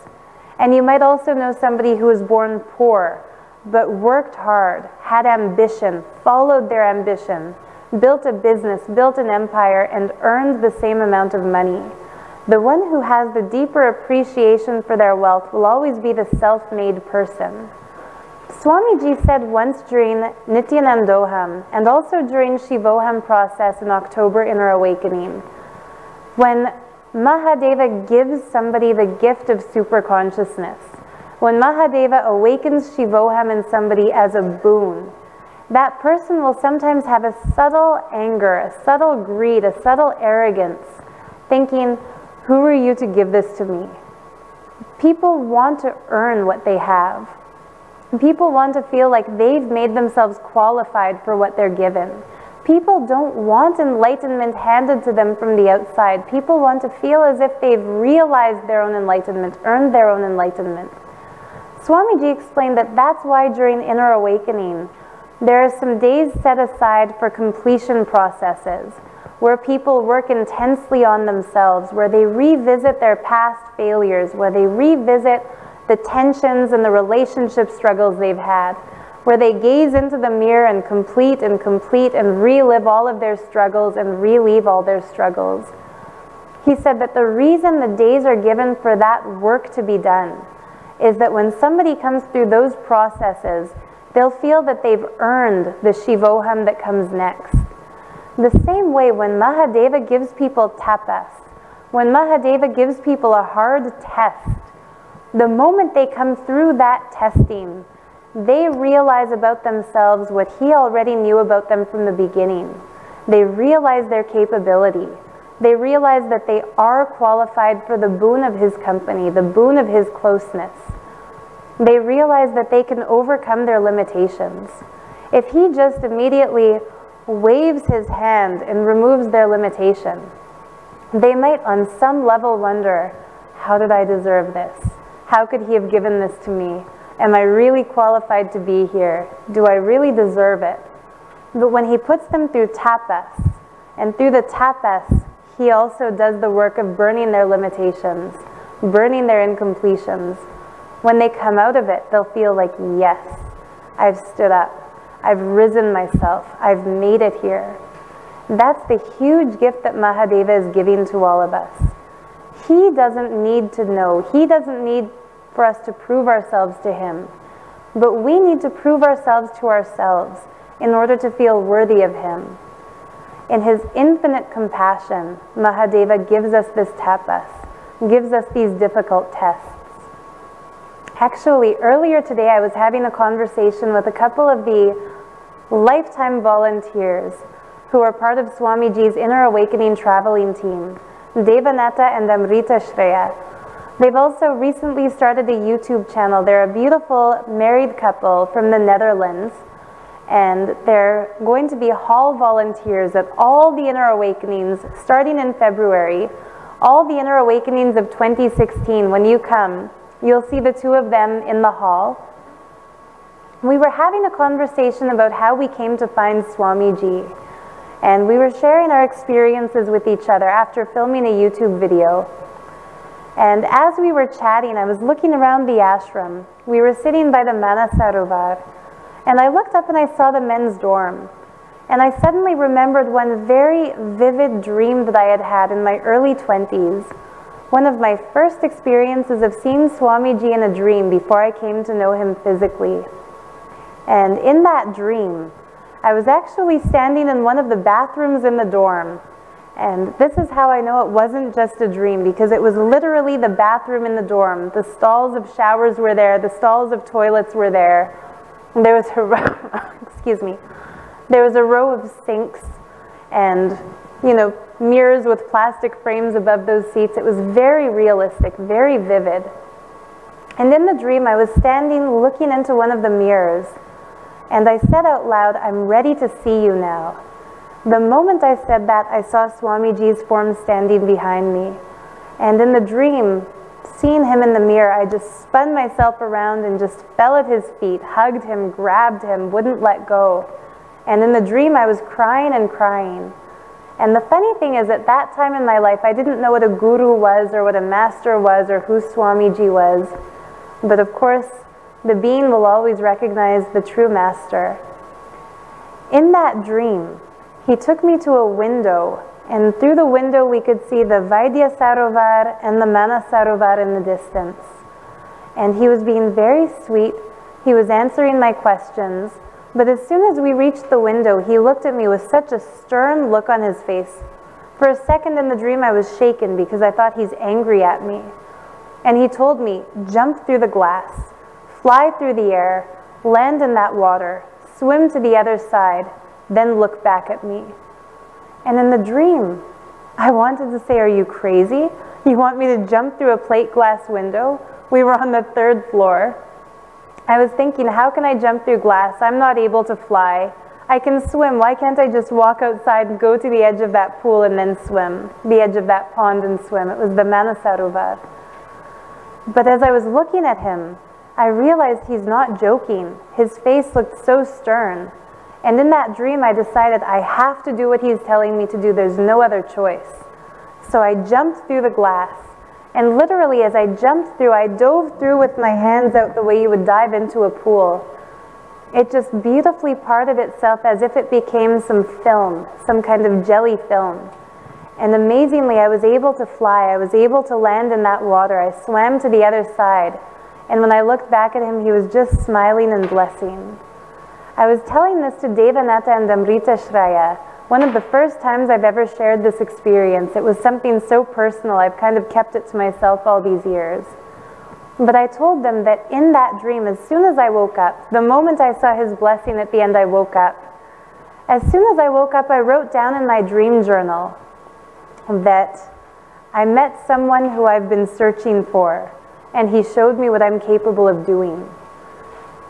And you might also know somebody who was born poor, but worked hard, had ambition, followed their ambition, built a business, built an empire, and earned the same amount of money. The one who has the deeper appreciation for their wealth will always be the self-made person. Swamiji said once during Nityanandoham and also during Shivoham process in October Inner Awakening, when Mahadeva gives somebody the gift of superconsciousness, when Mahadeva awakens Shivoham in somebody as a boon, that person will sometimes have a subtle anger, a subtle greed, a subtle arrogance, thinking, who are you to give this to me? People want to earn what they have. People want to feel like they've made themselves qualified for what they're given. People don't want enlightenment handed to them from the outside. People want to feel as if they've realized their own enlightenment, earned their own enlightenment. Swamiji explained that that's why during Inner Awakening, there are some days set aside for completion processes, where people work intensely on themselves, where they revisit their past failures, where they revisit the tensions and the relationship struggles they've had, where they gaze into the mirror and complete and relive all of their struggles and relieve all their struggles. He said that the reason the days are given for that work to be done is that when somebody comes through those processes, they'll feel that they've earned the Shivoham that comes next. The same way when Mahadeva gives people tapas, when Mahadeva gives people a hard test, the moment they come through that testing, they realize about themselves what he already knew about them from the beginning. They realize their capability. They realize that they are qualified for the boon of his company, the boon of his closeness. They realize that they can overcome their limitations. If he just immediately waves his hand and removes their limitation, they might on some level wonder, how did I deserve this? How could he have given this to me? Am I really qualified to be here? Do I really deserve it? But when he puts them through tapas, and through the tapas, he also does the work of burning their limitations, burning their incompletions. When they come out of it, they'll feel like, yes, I've stood up. I've risen myself. I've made it here. That's the huge gift that Mahadeva is giving to all of us. He doesn't need to know. He doesn't need for us to prove ourselves to him. But we need to prove ourselves to ourselves in order to feel worthy of him. In his infinite compassion, Mahadeva gives us this tapas, gives us these difficult tests. Actually, earlier today I was having a conversation with a couple of the lifetime volunteers who are part of Swamiji's Inner Awakening traveling team, Devanata and Amrita Shreya. They've also recently started a YouTube channel. They're a beautiful married couple from the Netherlands, and they're going to be hall volunteers at all the Inner Awakenings starting in February. All the Inner Awakenings of 2016, when you come, you'll see the two of them in the hall. We were having a conversation about how we came to find Swamiji, and we were sharing our experiences with each other after filming a YouTube video. And as we were chatting, I was looking around the ashram. We were sitting by the Manasarovar, and I looked up and I saw the men's dorm. And I suddenly remembered one very vivid dream that I had had in my early 20s. One of my first experiences of seeing Swamiji in a dream before I came to know him physically. And in that dream, I was actually standing in one of the bathrooms in the dorm. And this is how I know it wasn't just a dream, because it was literally the bathroom in the dorm. The stalls of showers were there, the stalls of toilets were there. And there was a row, excuse me, there was a row of sinks and, you know, mirrors with plastic frames above those seats. It was very realistic, very vivid. And in the dream, I was standing looking into one of the mirrors, and I said out loud, "I'm ready to see you now." The moment I said that, I saw Swamiji's form standing behind me. And in the dream, seeing him in the mirror, I just spun myself around and just fell at his feet, hugged him, grabbed him, wouldn't let go. And in the dream, I was crying and crying. And the funny thing is, at that time in my life, I didn't know what a guru was or what a master was or who Swamiji was. But of course, the being will always recognize the true master. In that dream, he took me to a window And through the window we could see the Vaidya Sarovar and the Mana Sarovar in the distance. And he was being very sweet. He was answering my questions. But as soon as we reached the window, he looked at me with such a stern look on his face. For a second in the dream I was shaken because I thought he's angry at me. And he told me, jump through the glass, fly through the air, land in that water, swim to the other side, then look back at me. And in the dream, I wanted to say, are you crazy? You want me to jump through a plate glass window? We were on the 3rd floor. I was thinking, how can I jump through glass? I'm not able to fly. I can swim. Why can't I just walk outside and go to the edge of that pool and then swim? The edge of that pond and swim. It was the Manasarovar. But as I was looking at him, I realized he's not joking. His face looked so stern. And in that dream, I decided I have to do what he's telling me to do. There's no other choice. So I jumped through the glass. And literally, as I jumped through, I dove through with my hands out the way you would dive into a pool. It just beautifully parted itself as if it became some film, some kind of jelly film. And amazingly, I was able to fly. I was able to land in that water. I swam to the other side. And when I looked back at him, he was just smiling and blessing. I was telling this to Devanata and Amrita Shraya, one of the first times I've ever shared this experience. It was something so personal, I've kind of kept it to myself all these years. But I told them that in that dream, as soon as I woke up, the moment I saw his blessing at the end, I woke up. As soon as I woke up, I wrote down in my dream journal that I met someone who I've been searching for, and he showed me what I'm capable of doing.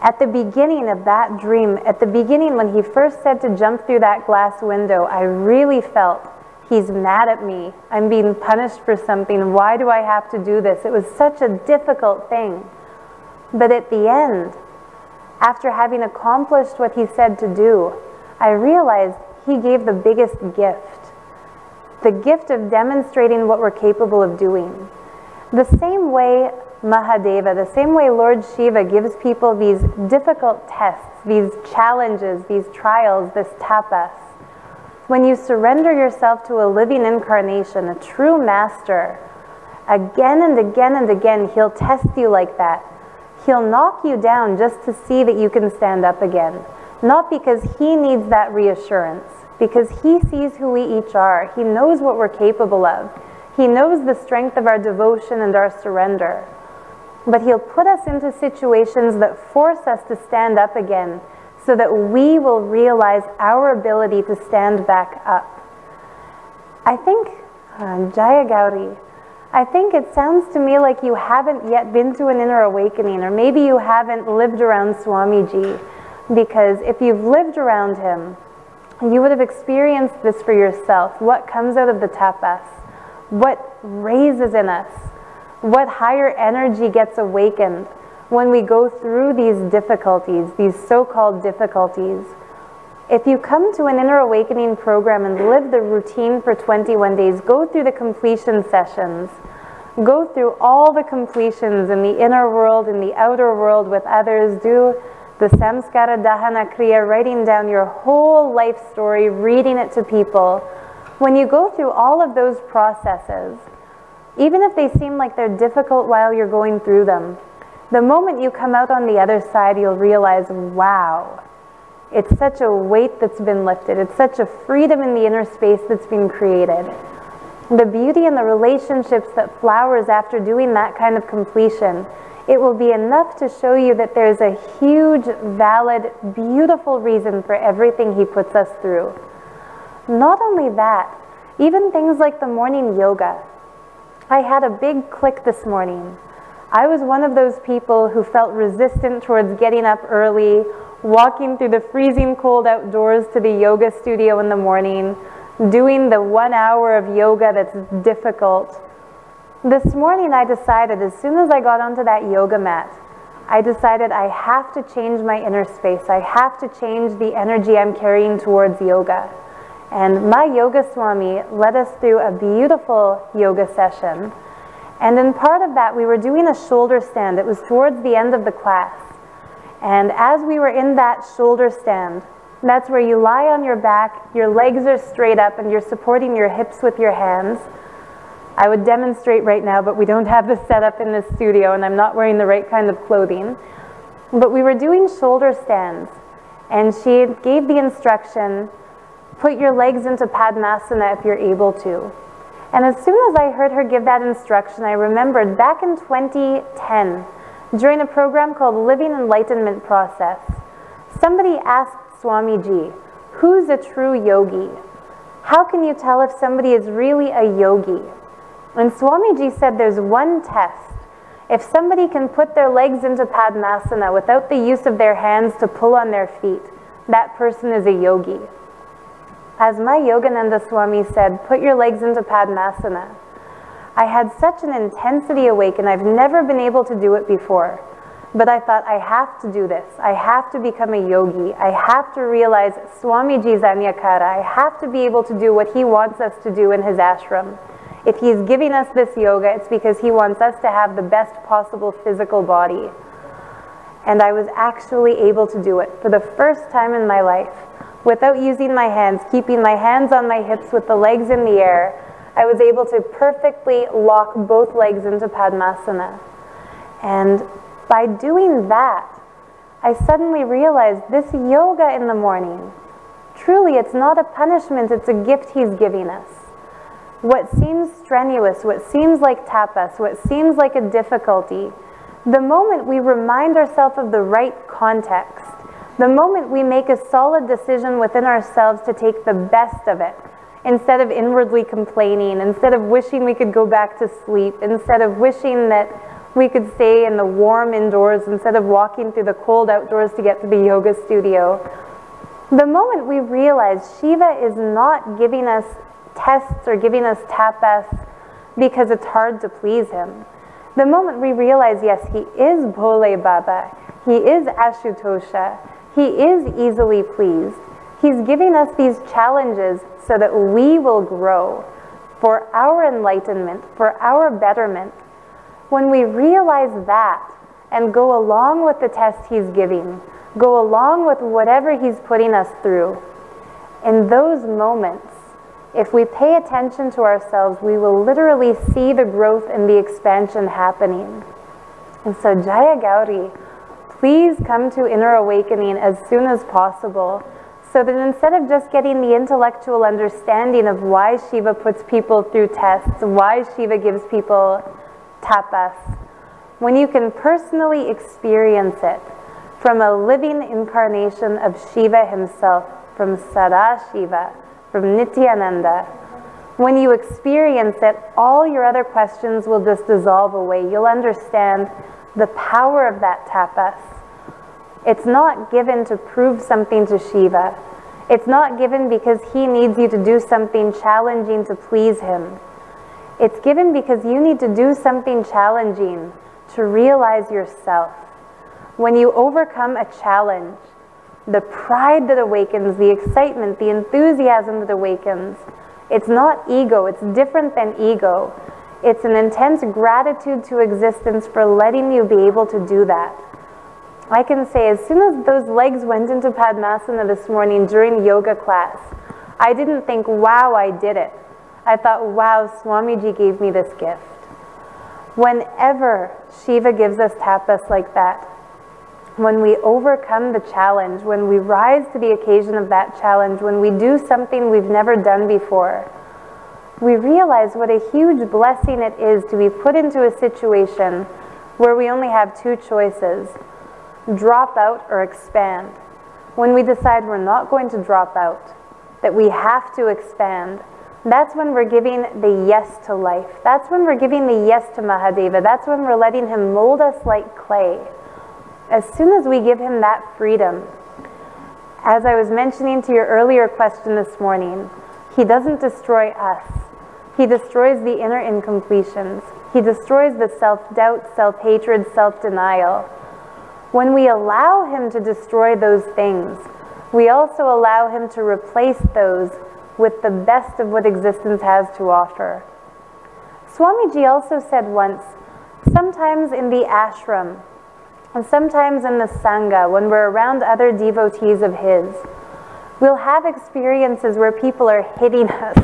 At the beginning of that dream, at the beginning when he first said to jump through that glass window, I really felt he's mad at me. I'm being punished for something. Why do I have to do this? It was such a difficult thing. But at the end, after having accomplished what he said to do, I realized he gave the biggest gift. The gift of demonstrating what we're capable of doing. The same way Mahadeva, the same way Lord Shiva gives people these difficult tests, these challenges, these trials, this tapas. When you surrender yourself to a living incarnation, a true master, again and again and again, he'll test you like that. He'll knock you down just to see that you can stand up again. Not because he needs that reassurance, because he sees who we each are. He knows what we're capable of. He knows the strength of our devotion and our surrender. But he'll put us into situations that force us to stand up again so that we will realize our ability to stand back up. I think, Jaya Gauri, I think it sounds to me like you haven't yet been to an inner awakening, or maybe you haven't lived around Swamiji, because if you've lived around him, you would have experienced this for yourself. What comes out of the tapas? What raises in us? What higher energy gets awakened when we go through these difficulties, these so-called difficulties? If you come to an inner awakening program and live the routine for 21 days, go through the completion sessions, go through all the completions in the inner world, in the outer world with others, do the samskara dahana kriya, writing down your whole life story, reading it to people. When you go through all of those processes, even if they seem like they're difficult while you're going through them, the moment you come out on the other side, you'll realize, wow, it's such a weight that's been lifted. It's such a freedom in the inner space that's been created. The beauty and the relationships that flowers after doing that kind of completion, it will be enough to show you that there's a huge, valid, beautiful reason for everything he puts us through. Not only that, even things like the morning yoga. I had a big click this morning. I was one of those people who felt resistant towards getting up early, walking through the freezing cold outdoors to the yoga studio in the morning, doing the 1 hour of yoga that's difficult. This morning I decided, as soon as I got onto that yoga mat, I decided I have to change my inner space. I have to change the energy I'm carrying towards yoga. And my yoga Swami led us through a beautiful yoga session. And in part of that, we were doing a shoulder stand. It was towards the end of the class. And as we were in that shoulder stand, That's where you lie on your back, your legs are straight up, and you're supporting your hips with your hands. I would demonstrate right now, but we don't have this set up in this studio, and I'm not wearing the right kind of clothing. But we were doing shoulder stands, and she gave the instruction, put your legs into Padmasana if you're able to. And as soon as I heard her give that instruction, I remembered back in 2010, during a program called Living Enlightenment Process, somebody asked Swamiji, who's a true yogi? How can you tell if somebody is really a yogi? And Swamiji said there's one test. If somebody can put their legs into Padmasana without the use of their hands to pull on their feet, that person is a yogi. As my Yogananda Swami said, put your legs into Padmasana. I had such an intensity awaken. I've never been able to do it before. But I thought, I have to do this. I have to become a yogi. I have to realize Swamiji's Anyakara. I have to be able to do what he wants us to do in his ashram. If he's giving us this yoga, it's because he wants us to have the best possible physical body. And I was actually able to do it for the first time in my life. Without using my hands, keeping my hands on my hips with the legs in the air, I was able to perfectly lock both legs into Padmasana. And by doing that, I suddenly realized this yoga in the morning, truly it's not a punishment, it's a gift he's giving us. What seems strenuous, what seems like tapas, what seems like a difficulty, the moment we remind ourselves of the right context, the moment we make a solid decision within ourselves to take the best of it, instead of inwardly complaining, instead of wishing we could go back to sleep, instead of wishing that we could stay in the warm indoors instead of walking through the cold outdoors to get to the yoga studio. The moment we realize Shiva is not giving us tests or giving us tapas because it's hard to please him. The moment we realize, yes, he is Bhole Baba, he is Ashutosha, he is easily pleased. He's giving us these challenges so that we will grow for our enlightenment, for our betterment. When we realize that and go along with the test he's giving, go along with whatever he's putting us through, in those moments, if we pay attention to ourselves, we will literally see the growth and the expansion happening. And so Jaya Gauri, please come to inner awakening as soon as possible, so that instead of just getting the intellectual understanding of why Shiva puts people through tests, why Shiva gives people tapas, when you can personally experience it from a living incarnation of Shiva himself, from Sadashiva, from Nityananda, when you experience it, all your other questions will just dissolve away. You'll understand the power of that tapas. It's not given to prove something to Shiva. It's not given because he needs you to do something challenging to please him. It's given because you need to do something challenging to realize yourself. When you overcome a challenge, the pride that awakens, the excitement, the enthusiasm that awakens, it's not ego, it's different than ego. It's an intense gratitude to existence for letting you be able to do that. I can say as soon as those legs went into Padmasana this morning during yoga class, I didn't think, wow, I did it. I thought, wow, Swamiji gave me this gift. Whenever Shiva gives us tapas like that, when we overcome the challenge, when we rise to the occasion of that challenge, when we do something we've never done before, we realize what a huge blessing it is to be put into a situation where we only have two choices: drop out or expand. When we decide we're not going to drop out, that we have to expand, that's when we're giving the yes to life. That's when we're giving the yes to Mahadeva. That's when we're letting him mold us like clay. As soon as we give him that freedom, as I was mentioning to your earlier question this morning, he doesn't destroy us. He destroys the inner incompletions. He destroys the self-doubt, self-hatred, self-denial. When we allow him to destroy those things, we also allow him to replace those with the best of what existence has to offer. Swamiji also said once, sometimes in the ashram, and sometimes in the sangha, when we're around other devotees of his, We'll have experiences where people are hitting us.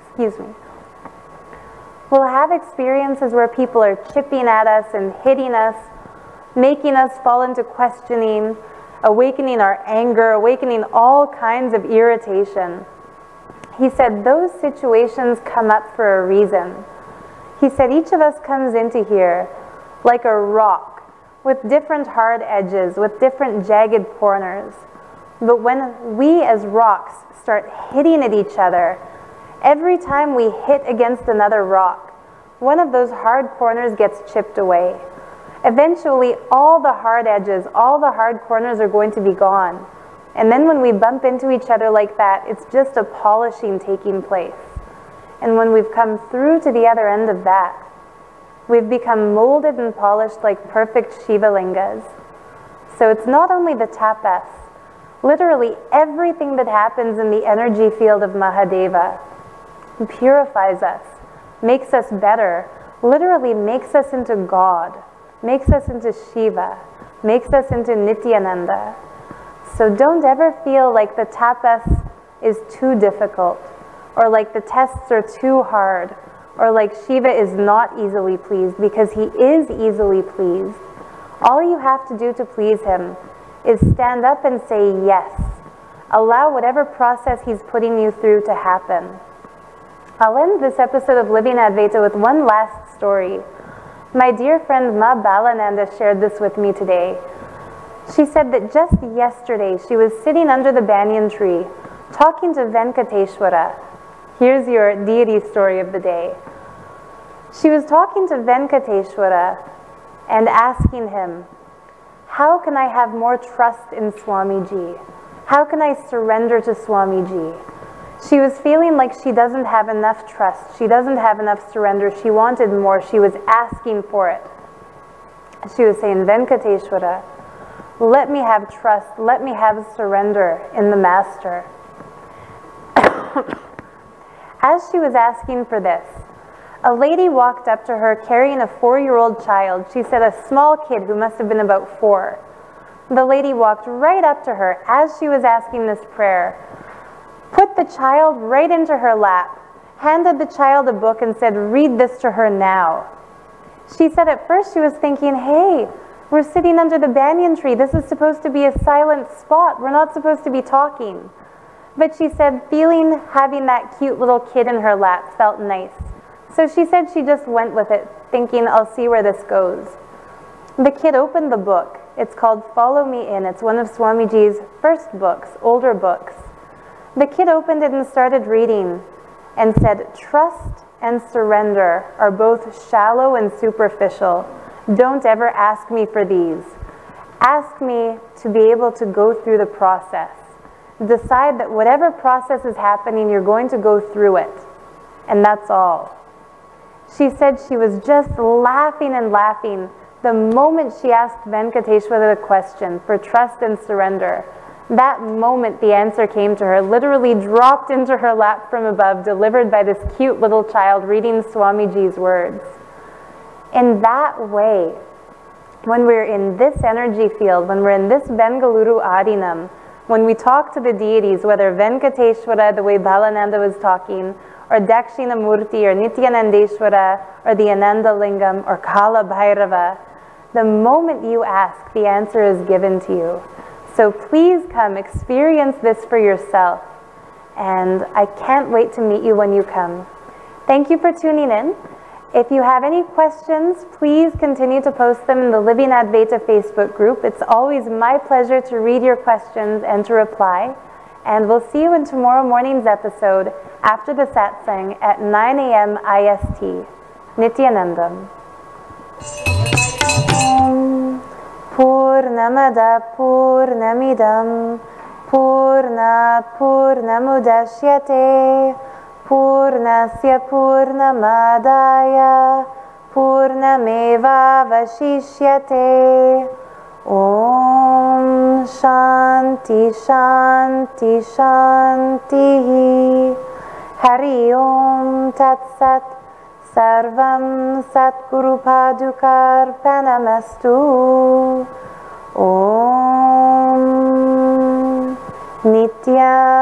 Excuse me. We'll have experiences where people are chipping at us and hitting us, making us fall into questioning, awakening our anger, awakening all kinds of irritation. He said those situations come up for a reason. He said each of us comes into here like a rock with different hard edges, with different jagged corners. But when we as rocks start hitting at each other, every time we hit against another rock, one of those hard corners gets chipped away. Eventually, all the hard edges, all the hard corners are going to be gone. And then when we bump into each other like that, it's just a polishing taking place. And when we've come through to the other end of that, we've become molded and polished like perfect Shiva lingas. So it's not only the tapas, literally everything that happens in the energy field of Mahadeva purifies us, makes us better, literally makes us into God, makes us into Shiva, makes us into Nityananda. So don't ever feel like the tapas is too difficult, or like the tests are too hard, or like Shiva is not easily pleased, because he is easily pleased. All you have to do to please him is stand up and say yes. Allow whatever process he's putting you through to happen. I'll end this episode of Living Advaita with one last story. My dear friend Ma Balananda shared this with me today. She said that just yesterday she was sitting under the banyan tree talking to Venkateshwara. Here's your deity story of the day. She was talking to Venkateshwara and asking him, how can I have more trust in Swamiji? How can I surrender to Swamiji? She was feeling like she doesn't have enough trust. She doesn't have enough surrender. She wanted more. She was asking for it. She was saying, Venkateshwara, let me have trust. Let me have surrender in the Master. As she was asking for this, a lady walked up to her carrying a 4-year-old child. She said a small kid who must have been about 4. The lady walked right up to her as she was asking this prayer, put the child right into her lap, handed the child a book and said, read this to her now. She said at first she was thinking, hey, we're sitting under the banyan tree. This is supposed to be a silent spot. We're not supposed to be talking. But she said having that cute little kid in her lap felt nice. So she said she just went with it, thinking, I'll see where this goes. The kid opened the book. It's called Follow Me In. It's one of Swamiji's first books, older books. The kid opened it and started reading and said, trust and surrender are both shallow and superficial. Don't ever ask me for these. Ask me to be able to go through the process. Decide that whatever process is happening, you're going to go through it. And that's all. She said she was just laughing and laughing the moment she asked Venkateshwara the question for trust and surrender. That moment the answer came to her, literally dropped into her lap from above, delivered by this cute little child reading Swamiji's words. In that way, when we're in this energy field, when we're in this Bengaluru Adheenam, when we talk to the deities, whether Venkateshwara, the way Balananda was talking, or Dakshinamurti, or Nityanandeshwara, or the Ananda Lingam, or Kala Bhairava, the moment you ask, the answer is given to you. So please come experience this for yourself. And I can't wait to meet you when you come. Thank you for tuning in. If you have any questions, please continue to post them in the Living Advaita Facebook group. It's always my pleasure to read your questions and to reply. And we'll see you in tomorrow morning's episode after the satsang at 9 a.m. IST. Nityanandam. Purnamada Purnamidam Purnat Purnamudashyate Purnasya Purnamadaya Purnameva Vashishyate. Om Shanti Shanti Shanti. Hari Om Tat Sat. Sarvam Satguru Padukar Panamastu. Om Nityam